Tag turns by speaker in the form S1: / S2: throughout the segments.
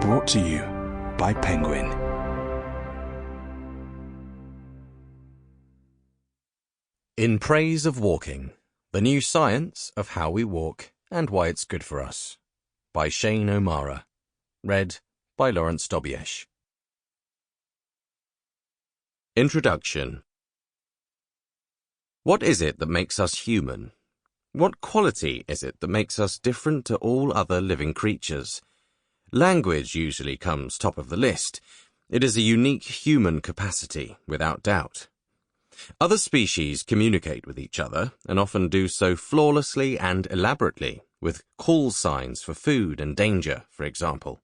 S1: Brought to you by Penguin.
S2: In Praise of Walking, The New Science of How We Walk and Why It's Good for Us, by Shane O'Mara. Read by Laurence Dobiesz. Introduction. What is it that makes us human? What quality is it that makes us different to all other living creatures? Language usually comes top of the list. It is a unique human capacity, without doubt. Other species communicate with each other, and often do so flawlessly and elaborately, with call signs for food and danger, for example.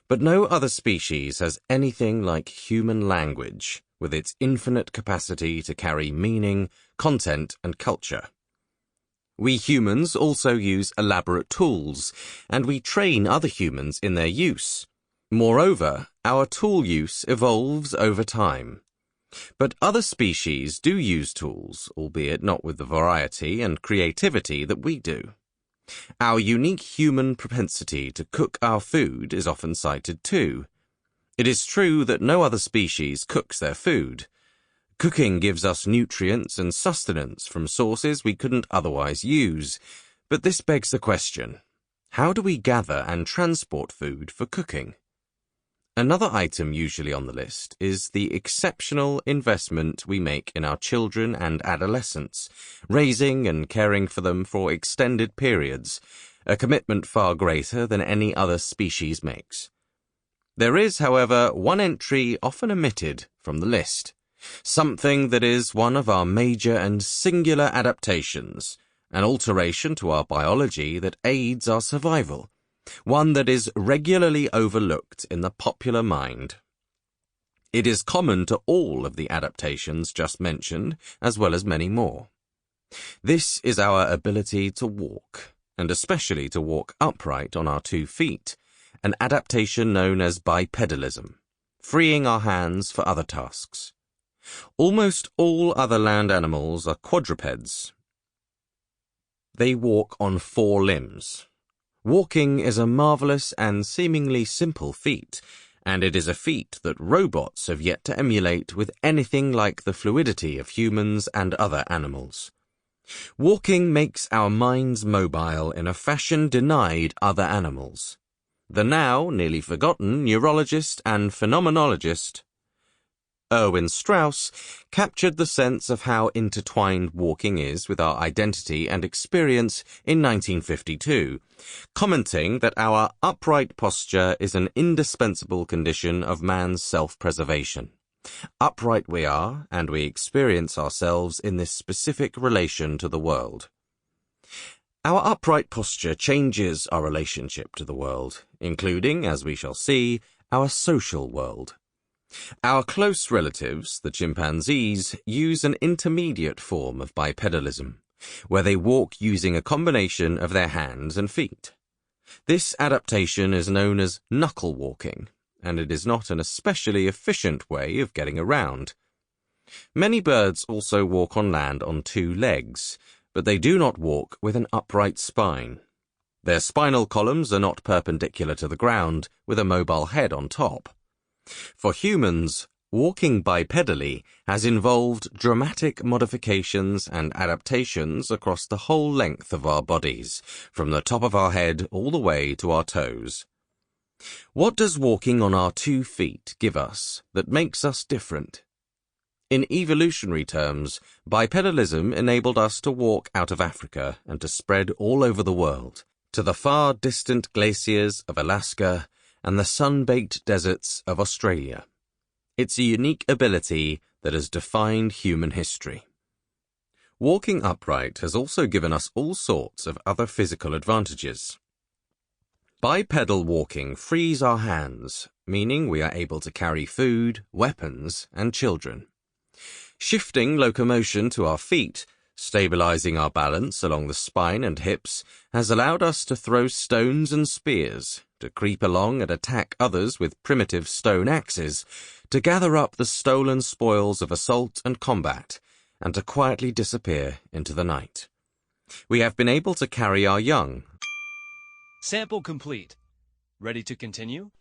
S2: But no other species has anything like human language, with its infinite capacity to carry meaning, content, and culture. We humans also use elaborate tools, and we train other humans in their use. Moreover, our tool use evolves over time. But other species do use tools, albeit not with the variety and creativity that we do. Our unique human propensity to cook our food is often cited too. It is true that no other species cooks their food. Cooking gives us nutrients and sustenance from sources we couldn't otherwise use. But this begs the question, how do we gather and transport food for cooking? Another item usually on the list is the exceptional investment we make in our children and adolescents, raising and caring for them for extended periods, a commitment far greater than any other species makes. There is, however, one entry often omitted from the list, something that is one of our major and singular adaptations, an alteration to our biology that aids our survival, one that is regularly overlooked in the popular mind. It is common to all of the adaptations just mentioned, as well as many more. This is our ability to walk, and especially to walk upright on our 2 feet, an adaptation known as bipedalism, freeing our hands for other tasks. Almost all other land animals are quadrupeds. They walk on 4 limbs. Walking is a marvelous and seemingly simple feat, and it is a feat that robots have yet to emulate with anything like the fluidity of humans and other animals. Walking makes our minds mobile in a fashion denied other animals. The now nearly forgotten neurologist and phenomenologist Erwin Strauss captured the sense of how intertwined walking is with our identity and experience in 1952, commenting that our upright posture is an indispensable condition of man's self-preservation. Upright we are, and we experience ourselves in this specific relation to the world. Our upright posture changes our relationship to the world, including, as we shall see, our social world. Our close relatives, the chimpanzees, use an intermediate form of bipedalism, where they walk using a combination of their hands and feet. This adaptation is known as knuckle walking, and it is not an especially efficient way of getting around. Many birds also walk on land on 2 legs, but they do not walk with an upright spine. Their spinal columns are not perpendicular to the ground, with a mobile head on top. For humans, walking bipedally has involved dramatic modifications and adaptations across the whole length of our bodies, from the top of our head all the way to our toes. What does walking on our 2 feet give us that makes us different? In evolutionary terms, bipedalism enabled us to walk out of Africa and to spread all over the world, to the far distant glaciers of Alaska and the sun-baked deserts of Australia. It's a unique ability that has defined human history. Walking upright has also given us all sorts of other physical advantages. Bipedal walking frees our hands, meaning we are able to carry food, weapons, and children. Shifting locomotion to our feet, stabilizing our balance along the spine and hips, has allowed us to throw stones and spears, to creep along and attack others with primitive stone axes, to gather up the stolen spoils of assault and combat, and to quietly disappear into the night. We have been able to carry our young.
S3: Sample complete. Ready to continue?